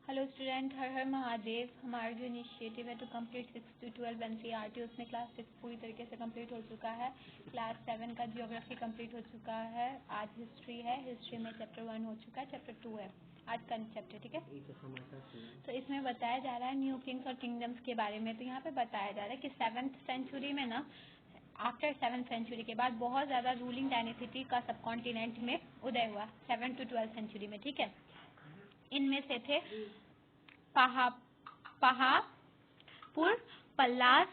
Hello student, हर हर महादेव। हमारा जो initiative है टू कंप्लीट 6 to 12 NCERT, उसमें क्लास 6 पूरी तरीके से कंप्लीट हो चुका है। क्लास 7 का जियोग्राफी कंप्लीट हो चुका है। आज हिस्ट्री है, हिस्ट्री में चैप्टर 1 हो चुका है, चैप्टर 2 है आज का चैप्टर, ठीक है। तो इसमें बताया जा रहा है न्यू किंग्स और किंगडम्स के बारे में। तो यहाँ पे बताया जा रहा है कि 7th सेंचुरी में ना, आफ्टर 7th सेंचुरी के बाद बहुत ज़्यादा रूलिंग डायनेसिटी का सब कॉन्टिनेंट में उदय हुआ 7 to 12 सेंचुरी में, ठीक है। इनमें से थे पहापुर, पल्लास,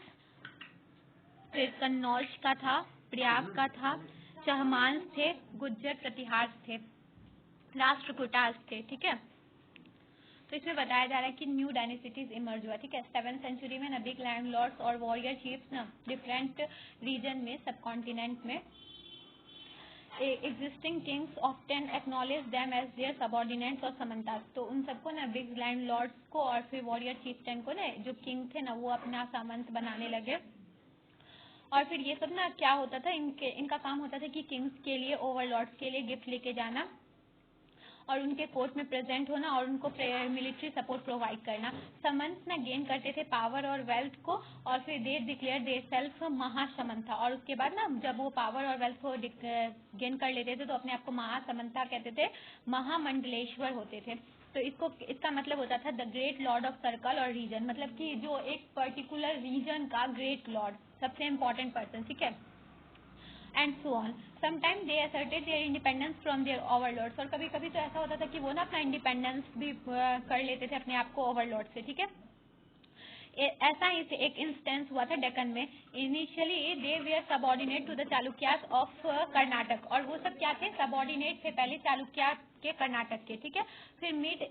फिर कन्नौज का था, प्रयाग का था, चहमांस थे, गुज्जर प्रतिहार थे, राष्ट्रकूटास थे, ठीक है। तो इसमें बताया जा रहा है कि न्यू डायनेसिटीज इमर्ज हुआ, ठीक है। 7th सेंचुरी में ना बिग लैंडलॉर्ड्स और वॉरियर चीफ्स ना डिफरेंट रीजन में, सब कॉन्टिनेंट में existing kings often acknowledge them as their subordinates और समंतास। तो उन सबको ना बिग लैंड लॉर्ड्स को और फिर वॉरियर चीफ्टन को ना जो किंग थे ना वो अपना सामंत बनाने लगे। और फिर ये सब ना क्या होता था, इनका काम होता था कि किंग्स के लिए, ओवरलॉर्ड्स के लिए गिफ्ट लेके जाना और उनके कोर्ट में प्रेजेंट होना और उनको मिलिट्री सपोर्ट प्रोवाइड करना। समंत ना गेन करते थे पावर और वेल्थ को, और फिर दे डिक्लेयर देयर सेल्फ महासमंथा। और उसके बाद ना जब वो पावर और वेल्थ को गेन कर लेते थे तो अपने आप को महासमंथा कहते थे, महामंडलेश्वर होते थे। तो इसका मतलब होता था the great lord of circle और रीजन, मतलब कि जो एक पर्टिकुलर रीजन का ग्रेट लॉर्ड, सबसे इम्पोर्टेंट पर्सन, ठीक है। And so on. Sometime they asserted their independence from their overlords. और कभी कभी तो ऐसा होता था कि वो ना अपना इंडिपेंडेंस भी कर लेते थे अपने आप को ओवरलॉर्ड से, ठीक है। ऐसा ही एक इंस्टेंस हुआ था डेक्कन में। Initially they were subordinate to the Chalukyas of Karnataka, और वो सब क्या थे, सबऑर्डिनेट थे पहले चालुक्या के, कर्नाटक के, ठीक है। फिर मिड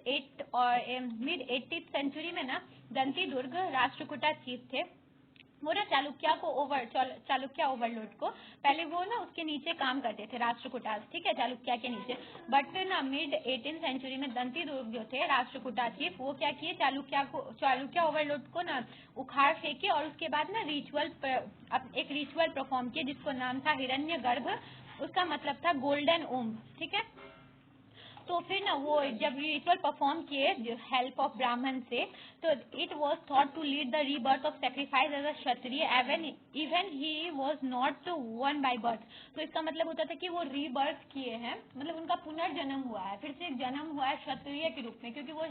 80th सेंचुरी में ना दंती दुर्ग राष्ट्रकूटा चीफ थे। वो ना चालुक्या ओवरलोड को पहले वो ना उसके नीचे काम करते थे, राष्ट्रकूटास, ठीक है, चालुक्या के नीचे। बट ना मिड 18th सेंचुरी में दंती दुर्ग जो थे राष्ट्रकूटा चीफ, वो क्या किए, चालुक्या ओवरलोड को ना उखाड़ फेंके और उसके बाद ना एक रिचुअल परफॉर्म किए जिसको नाम था हिरण्यगर्भ। उसका मतलब था गोल्डन ओम, ठीक है। तो फिर ना वो जब रिचुअल परफॉर्म किए हेल्प ऑफ ब्राह्मण से, तो it was thought to lead the rebirth of sacrifice as a Kshatriya even he was not one by birth. तो इसका मतलब होता था कि वो रीबर्थ किए हैं, मतलब उनका पुनर्जन्म हुआ है, फिर से जन्म हुआ है क्षत्रिय के रूप में, क्योंकि वो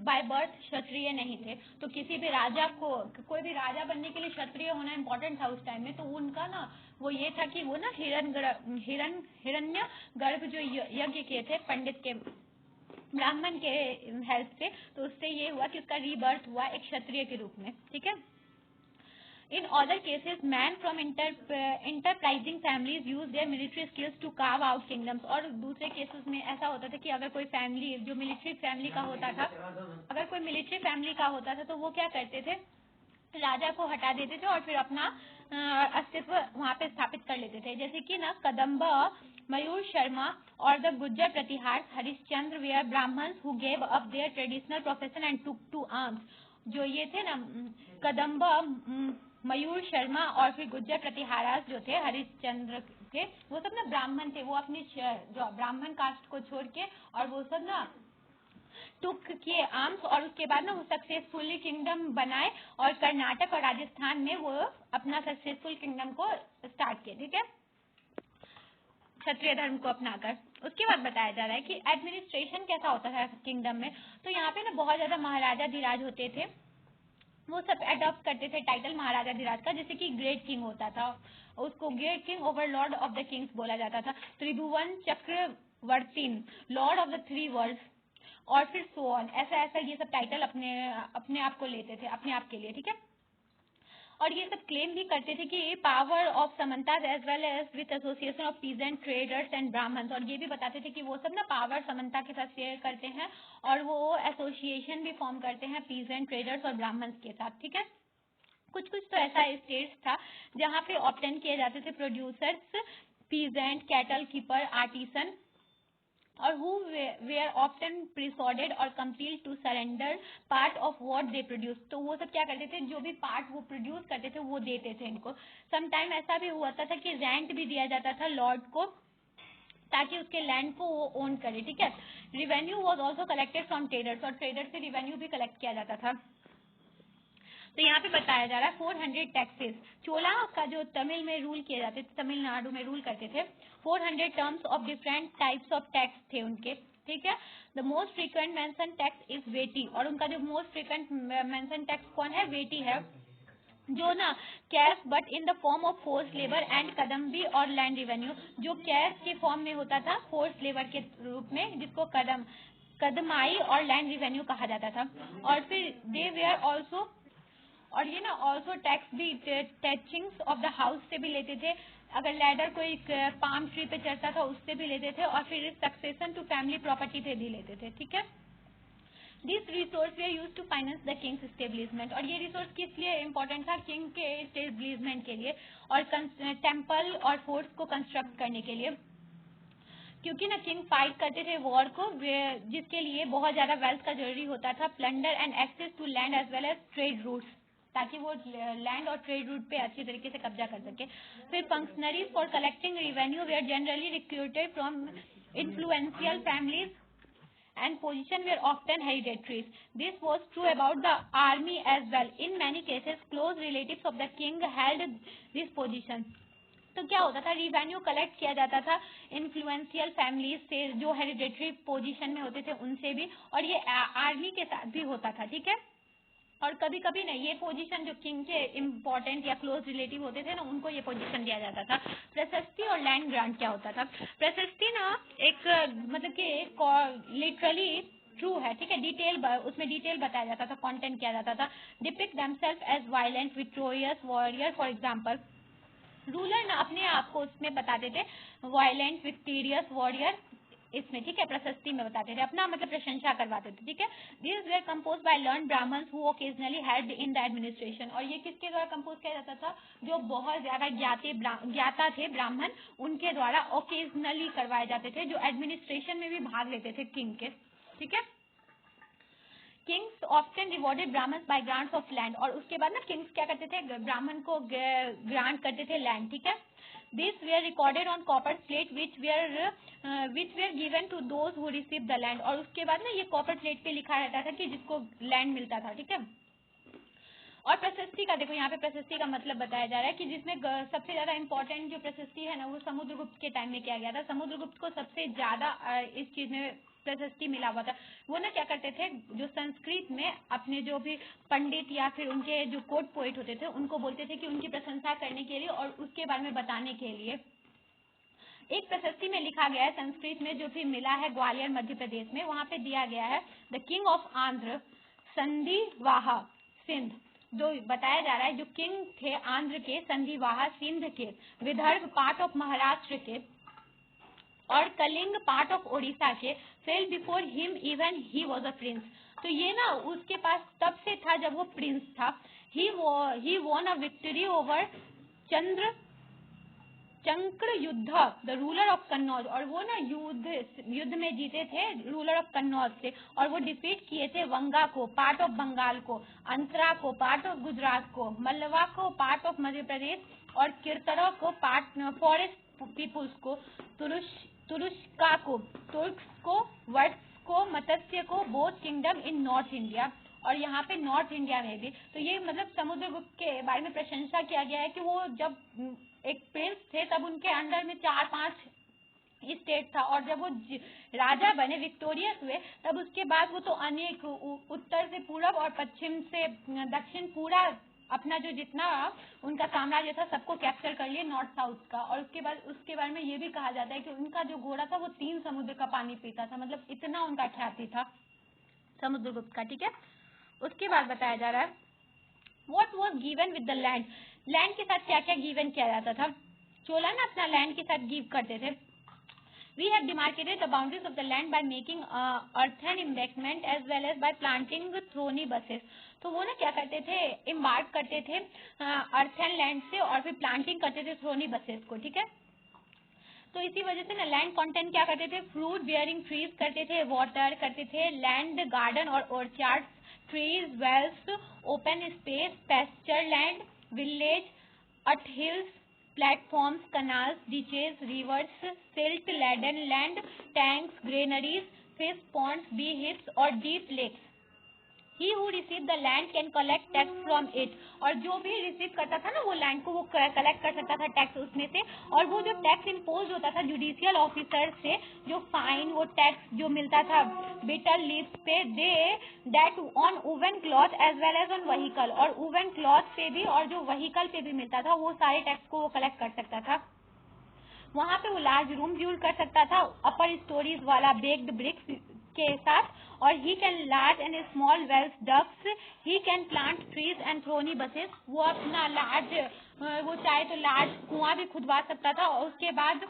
बाय बर्थ क्षत्रिय नहीं थे। तो किसी भी राजा को, कोई भी राजा बनने के लिए क्षत्रिय होना इम्पोर्टेंट था उस टाइम में। तो उनका ना वो ये था कि वो ना हिरण्य गर्भ जो यज्ञ किए थे पंडित के, ब्राह्मण के हेल्प से, तो उससे ये हुआ कि उसका रीबर्थ हुआ एक क्षत्रिय के रूप में, ठीक है। In other cases man from enterprising families use their military skills to carve out kingdoms. और दूसरे केसेस में ऐसा होता था कि अगर कोई फैमिली जो मिलिट्री फैमिली का होता था, तो वो क्या करते थे, राजा को हटा देते थे और फिर अपना अस्तित्व वहाँ पे स्थापित कर लेते थे। जैसे कि ना कदम्ब मयूर शर्मा और the Gujjar Pratihara Harishchandra were Brahmins who gave up their traditional profession and took to arms. जो ये थे ना कदम्ब मयूर शर्मा और फिर गुज्जर प्रतिहारास जो थे हरिश्चंद्र के, वो सब ना ब्राह्मण थे। वो अपनी जो ब्राह्मण कास्ट को छोड़ के और वो सब ना टुक किए आर्म्स, और उसके बाद ना वो सक्सेसफुली किंगडम बनाए और कर्नाटक और राजस्थान में वो अपना सक्सेसफुल किंगडम को स्टार्ट किए, ठीक है, क्षत्रिय धर्म को अपनाकर। उसके बाद बताया जा रहा है कि एडमिनिस्ट्रेशन कैसा होता है किंगडम में। तो यहाँ पे ना बहुत ज्यादा महाराजा धीराज होते थे, वो सब अडॉप्ट करते थे टाइटल महाराजा धीराज का। जैसे कि ग्रेट किंग होता था, उसको great king Overlord of the Kings बोला जाता था। त्रिभुवन चक्रवर्ती, लॉर्ड ऑफ द 3 वर्ल्ड्स, और फिर सो ऑन, ऐसा ऐसा ये सब टाइटल अपने आप को लेते थे, अपने आप के लिए, ठीक है। और ये सब क्लेम भी करते थे कि power of samantas as well as with association of peasant traders and Brahmans. और ये भी बताते थे कि वो सब ना पावर समंता के साथ शेयर करते हैं और वो एसोसिएशन भी फॉर्म करते हैं पीजेंट ट्रेडर्स और ब्राह्मण्स के साथ, ठीक है। कुछ कुछ तो ऐसा स्टेट्स था जहाँ पे ऑप्टेन किए जाते थे producers, peasant, cattle keeper, artisan, और who were often persuaded or compelled to surrender part of what they produce। तो वो सब क्या करते थे, जो भी पार्ट वो प्रोड्यूस करते थे वो देते थे इनको। समटाइम ऐसा भी हुआ था कि रेंट भी दिया जाता था लॉर्ड को ताकि उसके लैंड को वो ओन करे, ठीक है। Revenue was also collected from traders, और ट्रेडर से रिवेन्यू भी कलेक्ट किया जाता था। तो यहाँ पे बताया जा रहा है 400 टैक्सेस। चोला का जो तमिल में रूल किए जाते थे, तमिलनाडु में रूल करते थे, 400 terms of different types of tax थे उनके, ठीक है। The most frequent mention tax is vetti, और उनका जो मोस्ट फ्रीक्वेंट मेंशन टैक्स कौन है, वेटी है, जो ना cash but in the form of force labour and kadamai और लैंड रिवेन्यू, जो कैश के फॉर्म में होता था फोर्स लेबर के रूप में, जिसको कदमाई और लैंड रिवेन्यू कहा जाता था। और फिर दे वेयर ऑल्सो, और ये ना ऑल्सो टैक्स भी टैचिंग्स ऑफ द हाउस से भी लेते थे, अगर लैडर कोई पाम ट्री पे चढ़ता था उससे भी लेते थे, और फिर सक्सेशन टू फैमिली प्रॉपर्टी पे भी लेते थे, ठीक है। This resource we use to finance the king's establishment, और ये रिसोर्स किस लिए इम्पोर्टेंट था, किंग के स्टेब्लिशमेंट के लिए और टेम्पल और फोर्ट्स को कंस्ट्रक्ट करने के लिए, क्योंकि ना किंग फाइट करते थे वॉर को, जिसके लिए बहुत ज्यादा वेल्थ का जरूरी होता था, plunder and access to land as well as trade routes, ताकि वो लैंड और ट्रेड रूट पे अच्छी तरीके से कब्जा कर सके। फिर functionaries for collecting revenue were generally recruited from influential families and position were often hereditary. This was true about the army as well. In many cases, close relatives of the king held this position. तो क्या होता था, revenue collect किया जाता था influential families से, जो hereditary position में होते थे उनसे भी, और ये आर्मी के साथ भी होता था, ठीक है। और कभी कभी ना ये पोजीशन जो किंग के इम्पोर्टेंट या क्लोज रिलेटिव होते थे ना, उनको ये पोजीशन दिया जाता था। प्रशस्ति और लैंड ग्रांट क्या होता था, प्रशस्ति ना एक मतलब कि लिटरली ट्रू है, ठीक है, डिटेल उसमें डिटेल बताया जाता था, कंटेंट किया जाता था। Depict themselves as violent victorious warrior, for example ruler ना अपने आप को उसमें बताते थे वायलेंट विक्टोरियस वॉरियर, इसमें, ठीक है, प्रशस्ति में बताते थे, अपना मतलब प्रशंसा करवाते थे, ठीक है। This were compose by learn Brahmans who occasionally helped in the administration, और ये किसके द्वारा कंपोज किया जाता था, जो बहुत ज्यादा ज्ञाता थे ब्राह्मण, उनके द्वारा ओकेजनली करवाए जाते थे, जो एडमिनिस्ट्रेशन में भी भाग लेते थे किंग के, ठीक है। Kings often rewarded Brahmans by grants of land, और उसके बाद ना किंग्स क्या करते थे, ब्राह्मण को ग्रांट करते थे लैंड, ठीक है। This were recorded on copper plate which were given to those who receive the land, और उसके बाद ना ये कॉपर प्लेट पे लिखा रहता था कि जिसको लैंड मिलता था, ठीक है। और प्रशस्ति का देखो, यहाँ पे प्रशस्ति का मतलब बताया जा रहा है कि जिसमें सबसे ज्यादा इम्पोर्टेंट जो प्रशस्ति है ना, वो समुद्रगुप्त के टाइम में किया गया था। समुद्रगुप्त को सबसे ज्यादा इस चीज में प्रशस्ति मिला हुआ था। वो ना क्या करते थे, जो संस्कृत में अपने जो भी पंडित या फिर उनके जो कोर्ट पोइट होते थे उनको बोलते थे कि उनकी प्रशंसा करने के लिए और उसके बारे में बताने के लिए। एक प्रशस्ति में लिखा गया है संस्कृत में, जो भी मिला है ग्वालियर मध्य प्रदेश में, वहां पे दिया गया है द किंग ऑफ आंध्र संधिवाहा सिंध, जो बताया जा रहा है जो किंग थे आंध्र के, संधिवाहा सिंध के, विदर्भ पार्ट ऑफ महाराष्ट्र के, और कलिंग पार्ट ऑफ ओडिशा के, fail before him even he was a prince. तो ये ना उसके पास तब से था जब वो प्रिंस था। He won a victory over चंक्र युद्ध द रूलर ऑफ कन्नौज, और वो ना युद्ध में जीते थे रूलर ऑफ कन्नौज से, और वो डिफीट किए थे वंगा को, पार्ट ऑफ बंगाल को, अंतरा को, पार्ट ऑफ गुजरात को, मलवा को, पार्ट ऑफ मध्य प्रदेश, और कीर्तरा को, पार्ट फॉरेस्ट पीपुल्स को, तुरुष्का को, तुर्क्स को, वट्स को, मत्स्य को, बोथ किंगडम इन नॉर्थ इंडिया, और यहाँ पे नॉर्थ इंडिया में भी। तो ये मतलब समुद्रगुप्त के बारे में प्रशंसा किया गया है कि वो जब एक प्रिंस थे तब उनके अंडर में 4-5 स्टेट था, और जब वो राजा बने, विक्टोरियस हुए, तब उसके बाद वो तो अनेक उत्तर से पूरब और पश्चिम से दक्षिण पूरा अपना जो जितना उनका साम्राज्य था सबको कैप्चर कर लिए, नॉर्थ साउथ का। और उसके बाद उसके बारे में ये भी कहा जाता है कि उनका जो घोड़ा था वो 3 समुद्र का पानी पीता था, मतलब इतना उनका ख्याति था समुद्रगुप्त का, ठीक है। उसके बाद बताया जा रहा है what was given with the land, land के साथ क्या क्या गिवन किया जाता था। चोला ना अपना लैंड के साथ गिव करते थे। We have demarcated the boundaries of the land by making earthen embankment as well as by planting thorny bushes. तो वो ना क्या करते थे, इम्बार्क करते थे अर्थन लैंड से, और फिर प्लांटिंग करते थे थ्रोनी बसेस को, ठीक है। तो इसी वजह से ना लैंड कंटेंट क्या करते थे, फ्रूट बियरिंग ट्रीज करते थे, वाटर करते थे, लैंड गार्डन और orchard, trees, wells, open space, pasture land, village, at hills, platforms, canals, ditches, rivers, silt laden land, tanks, granaries, fish ponds, beehives or deep lakes. He who receive the land can collect tax from it. और जो भी receive करता था ना वो land को वो collect कर सकता था टैक्स उसमें से, और वो जो टैक्स इम्पोज होता था जुडिशियल ऑफिसर से, जो फाइन वो टैक्स जो मिलता था बिटर लीव्स पे, they that on woven cloth as well as on vehicle, और वुवन क्लॉथ पे भी और जो व्हीकल पे भी मिलता था वो सारे टैक्स को वो कलेक्ट कर सकता था। वहां पे वो लार्ज रूम बिल्ड कर सकता था अपर स्टोरीज वाला बेक्ड ब्रिक्स के साथ, और he can large and small wells ducks, he can plant trees and thorny bushes, वो अपना लार्ज वो चाहे तो लार्ज कुआं भी खुदवा सकता था, और उसके बाद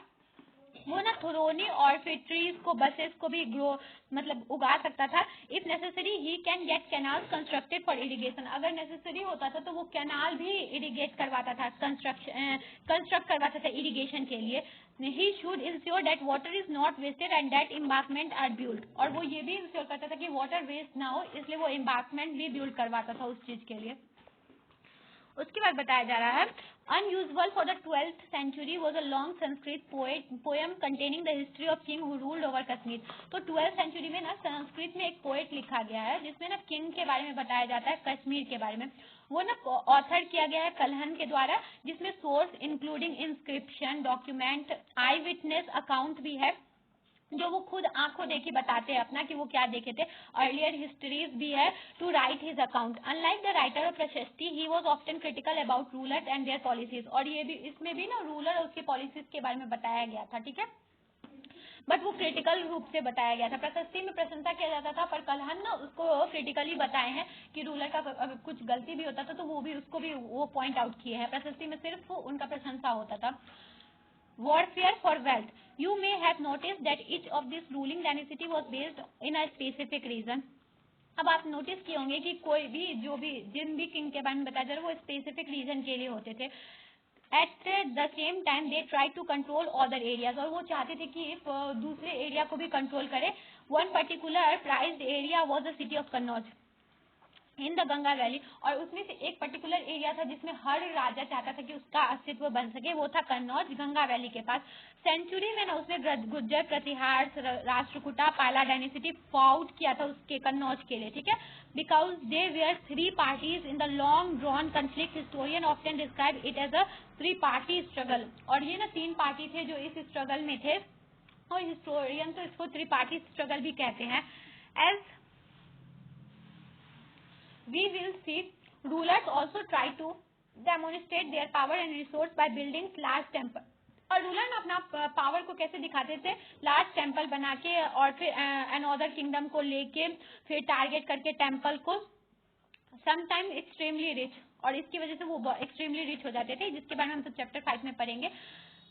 वो ना थ्रोनी और फिर ट्रीज को बसेस को भी ग्रो मतलब उगा सकता था। If necessary he can get canal constructed for irrigation, अगर नेसेसरी होता था तो वो कैनाल भी इरिगेट करवाता था, कंस्ट्रक्ट करवाता था इरिगेशन के लिए। He should ensure that water is not wasted and that embankment are build, और वो ये भी इंश्योर करता था कि वाटर वेस्ट ना हो, इसलिए वो एम्बार्कमेंट भी बिल्ड करवाता था उस चीज के लिए। उसके बाद बताया जा रहा है unusual for the 12th century was a long Sanskrit poem containing the history of king who ruled over Kashmir. तो 12th सेंचुरी में ना संस्कृत में एक पोएट लिखा गया है जिसमें ना किंग के बारे में बताया जाता है, कश्मीर के बारे में। वो ना ऑथर किया गया है कल्हन के द्वारा, जिसमें सोर्स इंक्लूडिंग इंस्क्रिप्शन, डॉक्यूमेंट, आई विटनेस अकाउंट भी है, जो वो खुद आंखों देखी बताते हैं अपना कि वो क्या देखे थे। अर्लियर हिस्ट्रीज भी है to write his account. Unlike the writer of prashasti he was often critical about rulers and their policies, और ये भी इसमें भी ना रूलर और उसकी पॉलिसीज के बारे में बताया गया था, ठीक है, बट वो क्रिटिकल रूप से बताया गया था। प्रशस्ति में प्रशंसा किया जाता था, पर कल्हन ना उसको क्रिटिकली बताए हैं कि रूलर का अगर कुछ गलती भी होता था तो वो भी उसको भी वो पॉइंट आउट किए हैं। प्रशस्ति में सिर्फ उनका प्रशंसा होता था। Warfare for wealth. You may have noticed that each of this ruling dynasty was based in a specific region. अब आप नोटिस किए होंगे कि कोई भी जो भी जिन भी किंग के बारे में बताया जा रहा है वो स्पेसिफिक रीजन के लिए होते थे। At the same time they try to control other areas, और वो चाहते थे कि दूसरे एरिया को भी कंट्रोल करे। One particular prized area was the city of Kannauj in the Ganga valley, और उसमें से एक पर्टिकुलर एरिया था जिसमें हर राजा चाहता था कि उसका अस्तित्व बन सके, वो था कन्नौज गंगा वैली के पास। सेंचुरी में ना उसने गुज्जर, प्रतिहार, राष्ट्रकूटा, पाला डायनेसिटी फाउट किया था उसके कन्नौज के लिए, ठीक है, because they were 3 parties in the long drawn conflict. Historian often describe it as a 3 party struggle, और ये ना 3 पार्टी थे जो इस स्ट्रगल में थे, और हिस्टोरियन तो इसको 3 पार्टी स्ट्रगल भी कहते हैं। As we will see, rulers also try to demonstrate their power and resource by building large temple, और रूलर ना अपना पावर को कैसे दिखाते थे, लार्ज टेम्पल बना के और फिर अनदर किंगडम को लेके फिर टारगेट करके टेम्पल को, समटाइम एक्सट्रीमली रिच, और इसकी वजह से वो एक्सट्रीमली रिच हो जाते थे, जिसके बारे में हम तो चैप्टर 5 में पढ़ेंगे।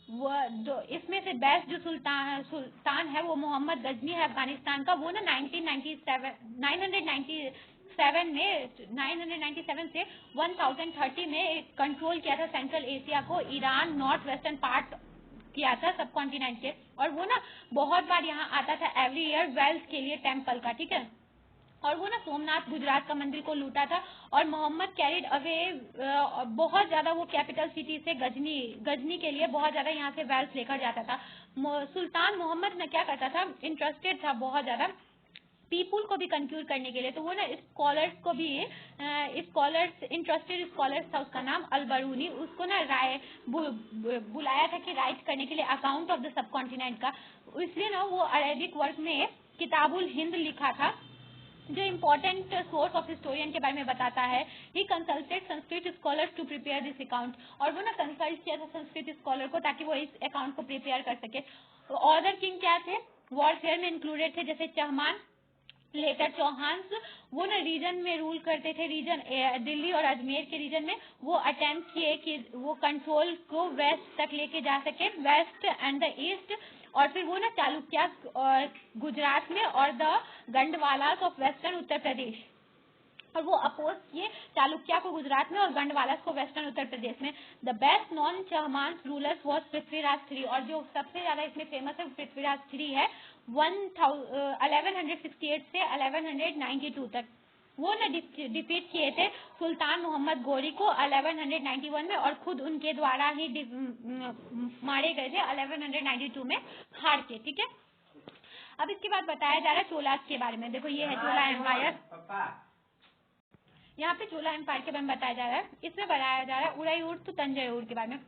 वो जो इसमें से बेस्ट जो सुल्तान है वो मोहम्मद गजनी है अफगानिस्तान का। वो ना 997 से 1030 में कंट्रोल किया था सेंट्रल एशिया को, ईरान, नॉर्थ वेस्टर्न पार्ट किया था सब कॉन्टिनेंट के, और वो ना बहुत बार यहाँ आता था एवरी ईयर वेल्थ के लिए टेम्पल का, ठीक है, और वो ना सोमनाथ गुजरात का मंदिर को लूटा था, और मोहम्मद कैरिड अवे बहुत ज्यादा वो कैपिटल सिटी से गजनी के लिए बहुत ज्यादा यहाँ से वेल्थ लेकर जाता था। सुल्तान मोहम्मद ने क्या करता था, इंटरेस्टेड था बहुत ज्यादा पीपुल को भी कंफ्यूज करने के लिए, तो वो ना स्कॉलर्स को भी इंटरेस्टेड स्कॉलर्स था, उसका नाम अलबरूनी, उसको ना बुलाया था कि राइट करने के लिए account of the sub continent का। इसलिए ना वो अरेबिक वर्क में किताबुल हिंद लिखा था, जो इम्पोर्टेंट सोर्स ऑफ हिस्टोरियन के बारे में बताता है। He consulted Sanskrit scholars to prepare this account, और वो ना कंसल्ट किया था संस्कृत स्कॉलर को ताकि वो इस अकाउंट को प्रिपेयर कर सके। अदर किंग क्या थे, वॉरफेयर में इंक्लूडेड थे, जैसे चहमान, लेटर चौहान, वो ना रीजन में रूल करते थे, रीजन दिल्ली और अजमेर के रीजन में वो अटेम्प्ट किए कि वो कंट्रोल को वेस्ट तक लेके जा सके, वेस्ट एंड द ईस्ट, और फिर वो ना चालुक्या गुजरात में और द गंडवालास ऑफ वेस्टर्न उत्तर प्रदेश, और वो अपोज किए चालुक्या को गुजरात में और गंडवालास को वेस्टर्न उत्तर प्रदेश में। The best known Chahamana rulers was Prithviraj 3, और जो सबसे ज्यादा इसमें फेमस है पृथ्वीराज 3 है, 1168 से 1192 तक। वो ना डिफीट किए थे सुल्तान मोहम्मद गोरी को 1191 में, और खुद उनके द्वारा ही मारे गए थे 1192 में हार के। ठीक है, अब इसके बाद बताया जा रहा है चोलास के बारे में। देखो ये है चोला एम्पायर, यहाँ पे चोला एम्पायर के बारे में बताया जा रहा है। इसमें बताया जा रहा है उड़ायूर तो तंजावुर के बारे में।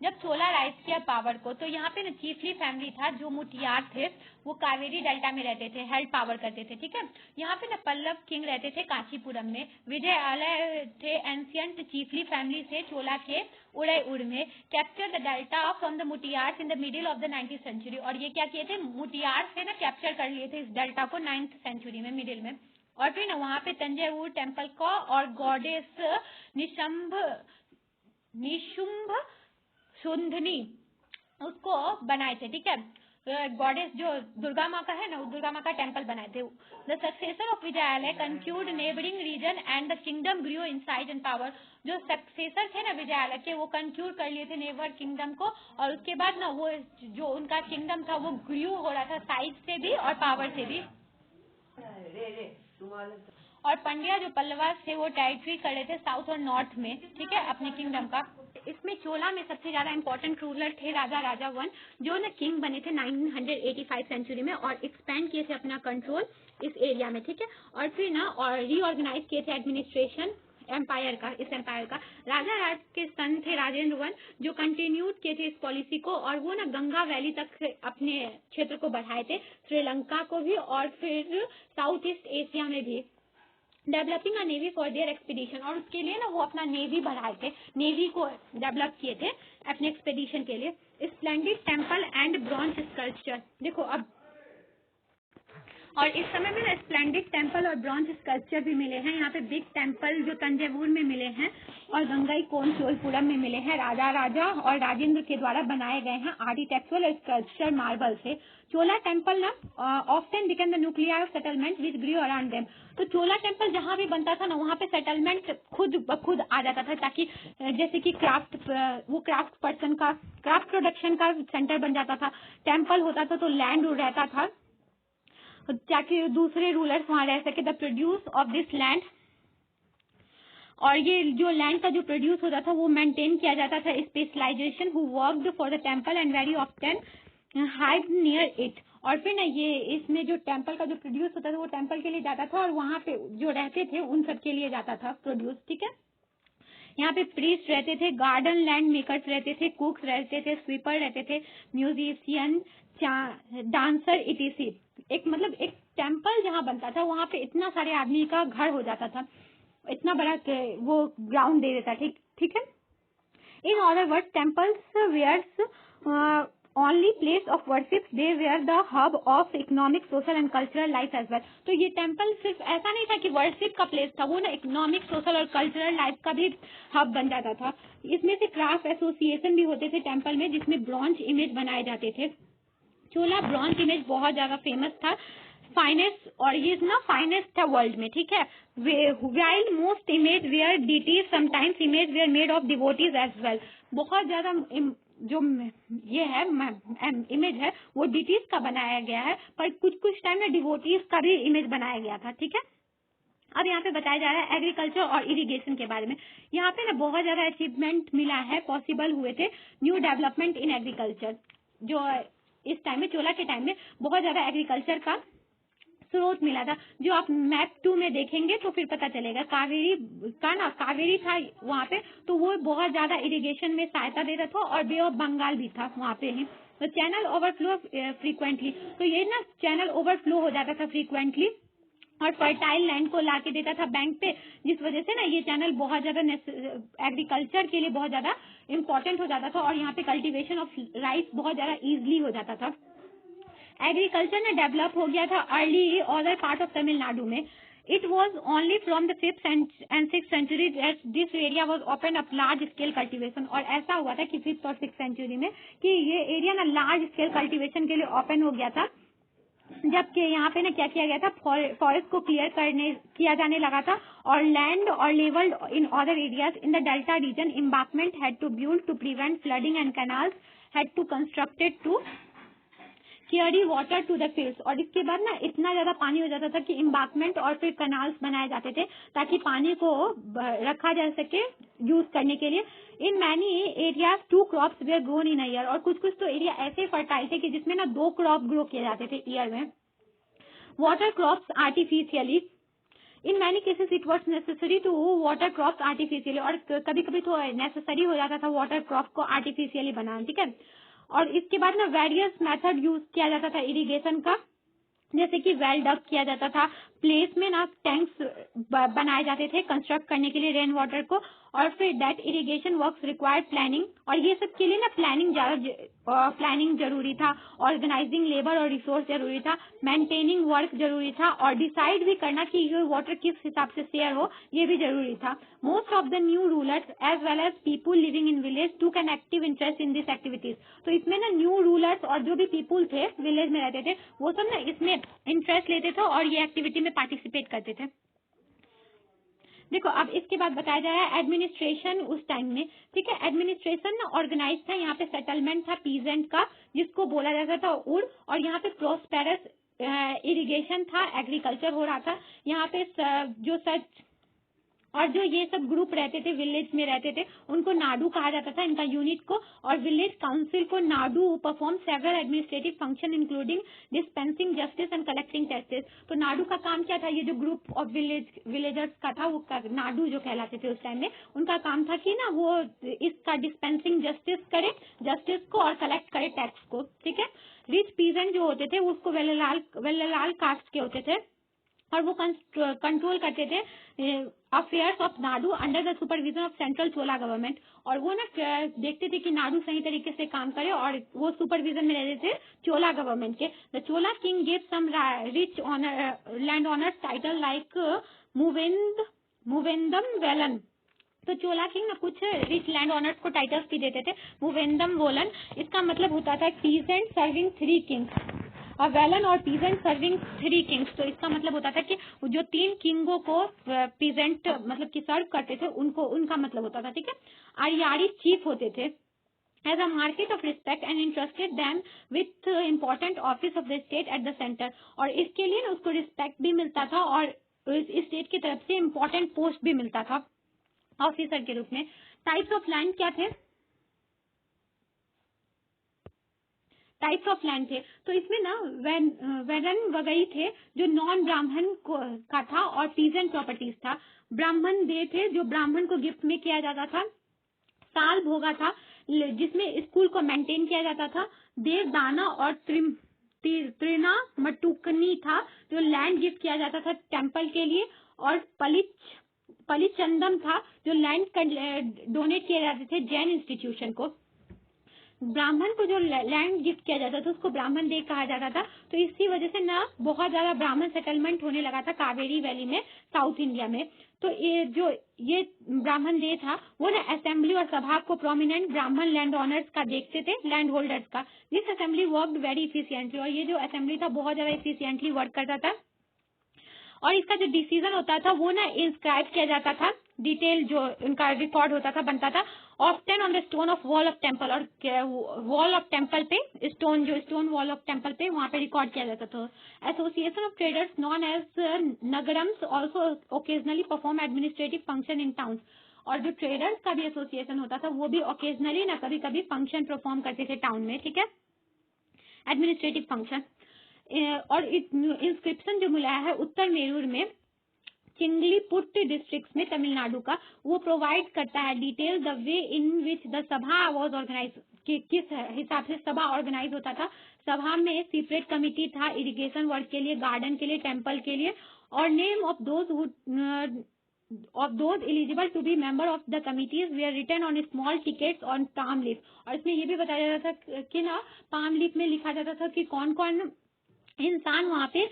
जब चोला राइज किया पावर को, तो यहाँ पे ना चीफली फैमिली था जो मुटियार थे, वो कावेरी डेल्टा में रहते थे, हेल्ड पावर करते थे। ठीक है, यहाँ पे ना पल्लव किंग रहते थे कांचीपुरम में, विजयआलय थे एंशियंट चीफली फैमिली से चोला के उड़ायूर में, capture the delta from the Muttaraiyars in the middle of the 9th century. और ये क्या किए थे, मुटियार से ना कैप्चर कर लिए थे इस डेल्टा को 9th सेंचुरी में, मिडिल में। और फिर ना वहाँ पे तंजावुर टेम्पल को और गॉडेस निशुंभ सुंधनी उसको बनाए थे। ठीक है, गॉडेस जो दुर्गा माँ का है ना, दुर्गा माँ का टेम्पल बनाए थे। The successor of Vijayalaya conquered neighbouring region and the kingdom grew in size and power. जो सक्सेसर थे ना विजयालय के, वो कंक्यूर कर लिए थे नेबर किंगडम को, और उसके बाद ना वो जो उनका किंगडम था वो ग्रू हो रहा था साइज से भी और पावर से भी। और पंड्या जो पल्लवास थे वो टेरिटरी कर रहे थे साउथ और नॉर्थ में। ठीक है, अपने किंगडम का। इसमें चोला में सबसे ज्यादा इंपॉर्टेंट रूलर थे राजा राजावन, जो ना किंग बने थे 985 सेंचुरी में, और एक्सपेंड किए थे अपना कंट्रोल इस एरिया में। ठीक है, और फिर ना और रीऑर्गेनाइज किए थे एडमिनिस्ट्रेशन एम्पायर का, इस एम्पायर का। राजा राज के सन थे राजेंद्र वन, जो कंटिन्यूड किए थे इस पॉलिसी को, और वो ना गंगा वैली तक अपने क्षेत्र को बढ़ाए थे, श्रीलंका को भी और फिर साउथ ईस्ट एशिया में भी। Developing a navy for their expedition, और उसके लिए ना वो अपना नेवी बढ़ाए थे, नेवी को डेवलप किए थे अपने एक्सपीडिशन के लिए। Splendid temple and bronze sculpture, देखो अब, और इस समय में ना स्प्लेंडिड टेम्पल और ब्रॉन्ज स्कल्पचर भी मिले हैं। यहाँ पे बिग टेम्पल जो तंजावुर में मिले हैं और गंगाई कोनसोलपुरम में मिले हैं, राजा और राजेंद्र के द्वारा बनाए गए हैं आर्किटेक्चुरल और स्कल्पचर मार्बल से। चोला टेम्पल ना often become the nuclear settlement which grew around them. तो चोला टेम्पल जहाँ भी बनता था ना, वहाँ पे सेटलमेंट खुद आ जाता था, ताकि जैसे कि क्राफ्ट पर्सन का, क्राफ्ट प्रोडक्शन का सेंटर बन जाता था। टेम्पल होता था तो लैंड रहता था ताकि दूसरे रूलर्स वहां रह सके। The produce of this land, और ये जो लैंड का जो प्रोड्यूस होता था वो मेंटेन किया जाता था। Specialisation who worked for the temple and very often hide near it. और फिर ना ये इसमें जो टेम्पल का जो प्रोड्यूस होता था वो टेम्पल के लिए जाता था, और वहां पे जो रहते थे उन सब के लिए जाता था प्रोड्यूस। ठीक है, यहाँ पे प्रीस्ट रहते थे, गार्डन लैंड मेकर्स रहते थे, कुक्स रहते थे, स्वीपर रहते थे, म्यूजिशियन, डांसर इटीसी। एक मतलब एक टेम्पल जहाँ बनता था वहाँ पे इतना सारे आदमी का घर हो जाता था, इतना बड़ा वो ग्राउंड दे देता। ठीक है। In other words temples were only place of worship, they were the hub of economic, social and cultural life as well. तो ये टेम्पल सिर्फ ऐसा नहीं था कि वर्शिप का प्लेस था, वो ना इकोनॉमिक, सोशल और कल्चरल लाइफ का भी हब बन जाता था। इसमें से क्राफ्ट एसोसिएशन भी होते थे टेम्पल में, जिसमें ब्रॉन्ज इमेज बनाए जाते थे। चोला ब्रॉन्ज इमेज बहुत ज्यादा फेमस था, फाइनेस्ट, और ये ना फाइनेस्ट था वर्ल्ड में। ठीक है, while most image were deities, sometimes image were made of devotees as well. बहुत ज्यादा जो ये है इमेज है वो डीटीज का बनाया गया है, पर कुछ टाइम में डिवोटीज का भी इमेज बनाया गया था। ठीक है, अब यहाँ पे बताया जा रहा है एग्रीकल्चर और इरिगेशन के बारे में। यहाँ पे ना बहुत ज्यादा अचीवमेंट मिला है, पॉसिबल हुए थे न्यू डेवलपमेंट इन एग्रीकल्चर। जो इस टाइम में चोला के टाइम में बहुत ज्यादा एग्रीकल्चर का स्रोत मिला था, जो आप मैप 2 में देखेंगे तो फिर पता चलेगा। कावेरी था वहाँ पे, तो वो बहुत ज्यादा इरिगेशन में सहायता देता था, और बे ऑफ बंगाल भी था वहाँ पे ही। तो चैनल ओवरफ्लो फ्रीक्वेंटली, तो ये ना चैनल ओवरफ्लो हो जाता था फ्रीक्वेंटली, और फर्टाइल लैंड को ला के देता था बैंक पे, जिस वजह से ना ये चैनल बहुत ज्यादा एग्रीकल्चर के लिए बहुत ज्यादा इम्पोर्टेंट हो जाता था, और यहाँ पे कल्टीवेशन ऑफ राइस बहुत ज्यादा इजिली हो जाता था। एग्रीकल्चर में डेवलप हो गया था early other part of Tamil Nadu में। It was only from the 5th and 6th century that this area was open up large scale cultivation। और ऐसा हुआ था कि 5th और 6th सेंचुरी में कि ये एरिया ना लार्ज स्केल कल्टीवेशन के लिए ओपन हो गया था, जबकि यहाँ पे ना क्या किया गया था, फॉरेस्ट को किया जाने लगा था, और लैंड और levelled in other areas in the delta region embankment had to build to prevent flooding and canals had to constructed to carry water to the fields. और इसके बाद ना इतना ज्यादा पानी हो जाता था कि एम्बांकमेंट और फिर कनाल्स बनाए जाते थे ताकि पानी को रखा जा सके यूज करने के लिए। In many areas 2 crops were grown in year. और कुछ कुछ तो एरिया ऐसे फर्टाइल थे कि जिसमें ना 2 क्रॉप ग्रो किए जाते थे ईयर में। Water crops artificially. In many cases it was necessary to water crops artificially. और कभी कभी तो नेसेसरी हो जाता था वाटर क्रॉप को आर्टिफिशियली बनाना, ठीक है। और इसके बाद ना वेरियस मेथड यूज किया जाता था इरिगेशन का, जैसे कि वेल डग किया जाता था, प्लेस में ना टैंक्स बनाए जाते थे कंस्ट्रक्ट करने के लिए रेन वाटर को। और फिर that irrigation works required planning. और ये सब के लिए ना प्लानिंग जरूरी था, ऑर्गेनाइजिंग लेबर और रिसोर्स जरूरी था, मेंटेनिंग वर्क जरूरी था, और डिसाइड भी करना कि ये वाटर किस हिसाब से शेयर हो ये भी जरूरी था। Most of the new rulers as well as people living in village took an active interest in this activities. तो इसमें ना न्यू रूलर्स और जो भी पीपुल थे विलेज में रहते थे वो सब ना इसमें इंटरेस्ट लेते थे और ये एक्टिविटी में पार्टिसिपेट करते थे। देखो अब इसके बाद बताया जा रहा है एडमिनिस्ट्रेशन उस टाइम में, ठीक है। एडमिनिस्ट्रेशन ना ऑर्गेनाइज था, यहाँ पे सेटलमेंट था पीजेंट का जिसको बोला जाता था उड़। और यहाँ पे प्रोस्पेरस इरिगेशन था, एग्रीकल्चर हो रहा था यहाँ पे। जो सच और जो ये सब ग्रुप रहते थे विलेज में रहते थे उनको नाडू कहा जाता था, इनका यूनिट को। और विलेज काउंसिल को Nadu perform several administrative function including dispensing justice and collecting taxes. तो नाडू का काम क्या था, ये जो ग्रुप ऑफ विलेजर्स का था वो नाडू जो कहलाते थे उस टाइम में, उनका काम था कि ना वो इसका डिस्पेंसिंग जस्टिस करे, जस्टिस को, और कलेक्ट करे टैक्स को, ठीक है। रिच पीजेंट जो होते थे वो उसको वेल्लालाल कास्ट के होते थे और वो कंट्रोल करते थे affairs of Nadu under the supervision of central Chola government. और वो ना देखते थे कि नाडू सही तरीके से काम करे और वो सुपरविजन में रहते थे चोला गवर्नमेंट के। The Chola king gave some rich land owners title like muvendavelan. तो चोला किंग ना कुछ रिच लैंड ऑनर्स को टाइटल्स भी देते थे, मूवेंदम वोलन। इसका मतलब होता था पीजेंट सर्विंग 3 किंग्स, वेलन और पीजेंट सर्विंग 3 किंग्स। तो इसका मतलब होता था कि जो 3 किंगों को पीजेंट मतलब कि सर्व करते थे उनको, उनका मतलब होता था, ठीक है। आरियारी चीफ होते थे as a market of respect and interested them with important office of the state at the centre. और इसके लिए ना उसको रिस्पेक्ट भी मिलता था और इस स्टेट की तरफ से इम्पोर्टेंट पोस्ट भी मिलता था ऑफिसर के रूप में। टाइप्स ऑफ लैंड क्या थे, टाइप्स ऑफ लैंड थे। तो इसमें ना वेरन वगैरह थे जो नॉन ब्राह्मण का था और पीजेंट प्रॉपर्टीज था। ब्राह्मण दे थे जो ब्राह्मण को गिफ्ट में किया जाता था। साल भोगा था जिसमें स्कूल को मेंटेन किया जाता था। देव दाना और त्रिना मटुकनी था जो लैंड गिफ्ट किया जाता था टेम्पल के लिए। और पलिचंदम था जो लैंड डोनेट किए जाते थे जैन इंस्टीट्यूशन को। ब्राह्मण को जो लैंड गिफ्ट किया जाता था उसको ब्राह्मण दे कहा जाता था। तो इसी वजह से ना बहुत ज्यादा ब्राह्मण सेटलमेंट होने लगा था कावेरी वैली में, साउथ इंडिया में। तो ये ब्राह्मण दे था वो ना असेंबली और सभा को प्रोमिनेंट ब्राह्मण लैंड ओनर्स का देखते थे, लैंड होल्डर्स का। This assembly worked very efficiently. और ये जो असेंबली था बहुत ज्यादा इफिशियंटली वर्क करता था। और इसका जो डिसीजन होता था वो ना इंस्क्राइब किया जाता था, डिटेल जो उनका रिकॉर्ड होता था बनता था often on the stone of wall of temple. और वॉल ऑफ टेम्पल पे स्टोन, जो स्टोन वॉल ऑफ टेम्पल पे वहां पे रिकॉर्ड किया जाता था। Association of traders known as nagarams also occasionally perform administrative function in town. और जो ट्रेडर्स का भी एसोसिएशन होता था वो भी ओकेजनली ना कभी कभी फंक्शन परफॉर्म करते थे टाउन में, ठीक है, एडमिनिस्ट्रेटिव फंक्शन। और इंस्क्रिप्शन जो मिला है उत्तर मेरूर में चिंगलीपुट डिस्ट्रिक्ट में तमिलनाडु का, वो प्रोवाइड करता है detail the way in which the सभा वाज ऑर्गेनाइज, कि किस हिसाब से सभा ऑर्गेनाइज होता था। सभा में सीपरेट कमिटी था इरिगेशन वर्क के लिए, गार्डन के लिए, टेम्पल के लिए। और name of those eligible to be member of the committees were written on small tickets on palm leaf. और इसमें ये भी बताया जाता था कि ना पाम लीफ में लिखा जाता था कि कौन कौन इंसान वहाँ पे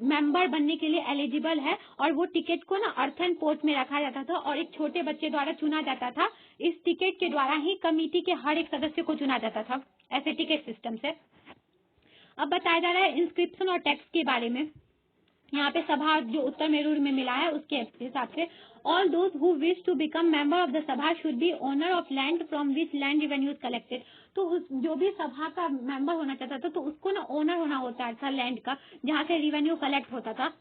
मेंबर बनने के लिए एलिजिबल है। और वो टिकट को ना अर्थन पोर्ट में रखा जाता था और एक छोटे बच्चे द्वारा चुना जाता था। इस टिकट के द्वारा ही कमेटी के हर एक सदस्य को चुना जाता था, ऐसे टिकट सिस्टम से। अब बताया जा रहा है इंस्क्रिप्शन और टैक्स के बारे में। यहाँ पे सभा जो उत्तर मेरूर में मिला है उसके हिसाब से all those who wish to become member of the sabha should be owner of land from which land revenues collected. तो जो भी सभा का मेंबर होना चाहता था तो उसको ना ओनर होना होता था लैंड का जहाँ से रेवेन्यू कलेक्ट होता था।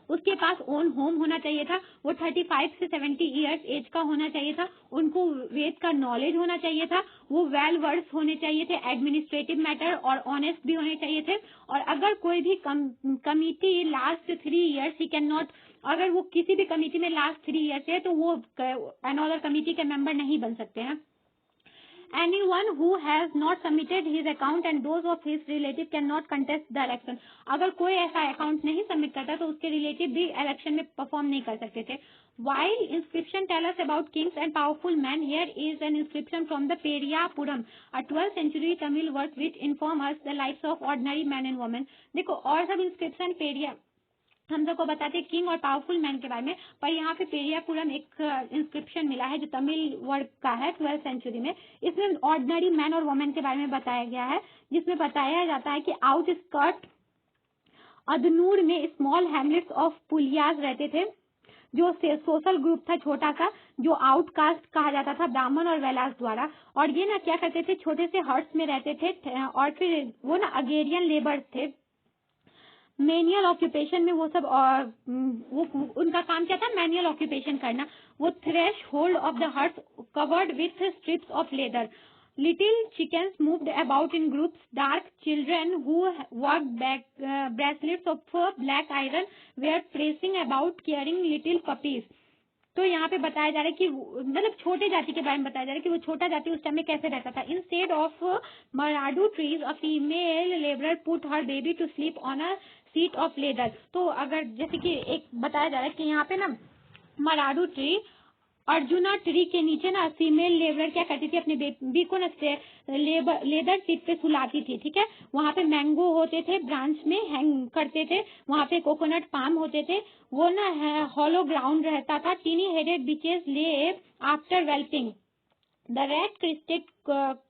उसके पास ओन होम होना चाहिए था, वो 35 से 70 इयर्स एज का होना चाहिए था, उनको वेद का नॉलेज होना चाहिए था, वो वेल वर्स होने चाहिए थे एडमिनिस्ट्रेटिव मैटर और ऑनेस्ट भी होने चाहिए थे। और अगर कोई भी committee last 3 years he can not, अगर वो किसी भी कमिटी में लास्ट 3 इयर्स है तो वो अनदर कमिटी के मेंबर नहीं बन सकते हैं। Anyone who has not submitted his account and those of his relative cannot contest the election। अगर कोई ऐसा अकाउंट नहीं सबमिट करता तो उसके रिलेटिव भी इलेक्शन में परफॉर्म नहीं कर सकते थे। While inscription tell us about kings and powerful men, here is an inscription from the Periyapuram, a 12th century Tamil work which inform us the lives of ordinary men and women। देखो और सब inscription Periyar हम सबको बताते हैं king और powerful man के बारे में, पर यहाँ पे पेरियापुरम एक इंस्क्रिप्शन मिला है जो तमिल वर्ड का है 12th सेंचुरी में। इसमें ऑर्डिनरी मैन और वुमेन के बारे में बताया गया है, जिसमें बताया जाता है कि आउटस्कर्ट अदनूर में स्मॉल हैमलेट्स ऑफ पुलियाज रहते थे, जो सोशल ग्रुप था छोटा सा, जो आउटकास्ट कहा जाता था ब्राह्मण और वेलास द्वारा। और ये ना क्या करते थे, छोटे से हर्ट्स में रहते थे और फिर वो ना अगेरियन लेबर्स थे, मैनुअल ऑक्यूपेशन में वो सब। और वो उनका काम क्या था, मैनुअल ऑक्यूपेशन करना। वो threshold of the hut covered with strips of leather. Little chickens moved about in groups. Dark children who work bracelets of black iron were pressing about caring little puppies. तो यहाँ पे बताया जा रहा है कि मतलब छोटे जाति के बारे में बताया जा रहा है कि वो छोटा जाति उस टाइम में कैसे रहता था। Instead of marudu trees a female labourer put her baby to sleep on a sheet of leather. तो अगर जैसे कि एक बताया जा रहा है कि यहाँ पे ना मराडू ट्री, अर्जुना ट्री के नीचे ना फीमेल लेबर क्या करती थी, अपने बेबी को ना लेदर सीट पे सुलाती थी। ठीक है, वहाँ पे मैंगो होते थे, ब्रांच में हैंग करते थे, वहाँ पे कोकोनट पाम होते थे, वो ना हॉलो ग्राउंड रहता था। टीनी हेडेड बीचेस ले after वेल्पिंग। The red-crested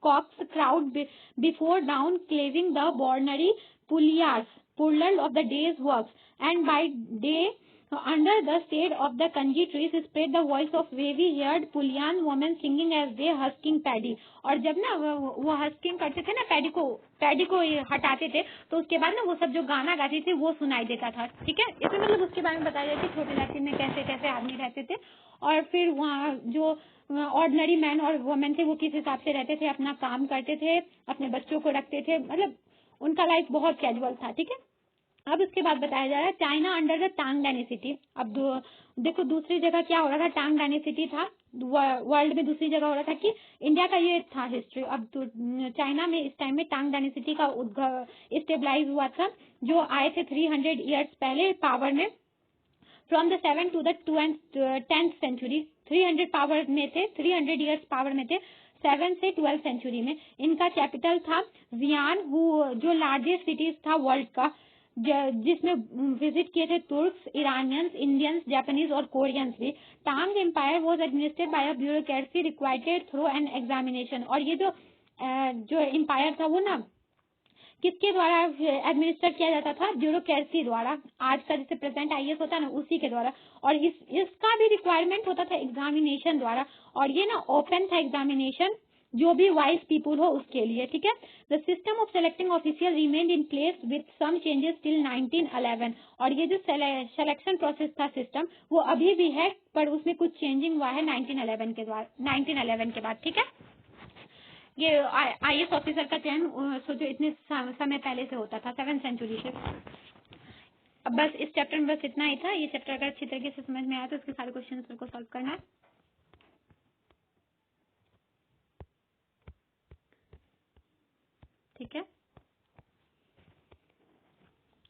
cocks crowd before down, cleaving the bornery pulleys, pulled of the day's works, and by day, under the shade of the kanji trees, spread the voice of wavy-haired Pullian women singing as they husking paddy। और जब ना वो हस्किंग करते थे ना paddy को हटाते थे, तो उसके बाद ना वो सब जो गाना गाते थे वो सुनाई देता था। ठीक है, इसमें मतलब उसके बारे में बताया जाता है छोटे जाति में कैसे कैसे आदमी रहते थे, और फिर वहाँ जो ऑर्डिनरी मैन और वुमेन थे वो किस हिसाब से रहते थे, अपना काम करते थे, अपने बच्चों को रखते थे, मतलब उनका लाइफ बहुत कैजुअल था। ठीक है, अब उसके बाद बताया जा रहा है चाइना अंडर द टांग डायनेसिटी। अब देखो दूसरी जगह क्या हो रहा था, टांग डायनेसिटी था वर्ल्ड में, दूसरी जगह हो रहा था कि इंडिया का ये था हिस्ट्री। अब चाइना में इस टाइम में टांग डायनेसिटी का स्टेबलाइज हुआ था, जो आए थे 300 ईयर्स पहले पावर में। From the 7th to the 10th century 300 power में थे, 300 इयर्स पावर में थे 7 से 12th सेंचुरी में। इनका कैपिटल था वियान, जो लार्जेस्ट सिटीज था वर्ल्ड का, जिसमें विजिट किए थे तुर्क्स, इरानियंस, इंडियंस, जापानीज और कोरियंस भी। Tang empire was administered by a bureaucracy required through an examination. और ये जो एम्पायर था वो ना किसके द्वारा एडमिनिस्टर किया जाता था, ब्यूरोक्रेसी द्वारा। आज का जैसे प्रेजेंट आईएएस होता है ना, उसी के द्वारा। और इसका भी रिक्वायरमेंट होता था एग्जामिनेशन द्वारा, और ये ना ओपन था एग्जामिनेशन, जो भी वाइज पीपुल हो उसके लिए। ठीक है, the system of selecting official remained in place with some changes till 1911। और ये जो सिलेक्शन प्रोसेस था सिस्टम, वो अभी भी है, पर उसमें कुछ चेंजिंग हुआ है 1911 के बाद। ठीक है, ये आईएएस ऑफिसर का चयन सोचो इतने समय पहले से होता था, 7th सेंचुरी से। अब बस इस चैप्टर में बस इतना ही था। ये चैप्टर अगर अच्छी तरीके से समझ में आया तो इसके सारे क्वेश्चन को सॉल्व करना है। ठीक है,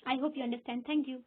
I hope you understand. Thank you.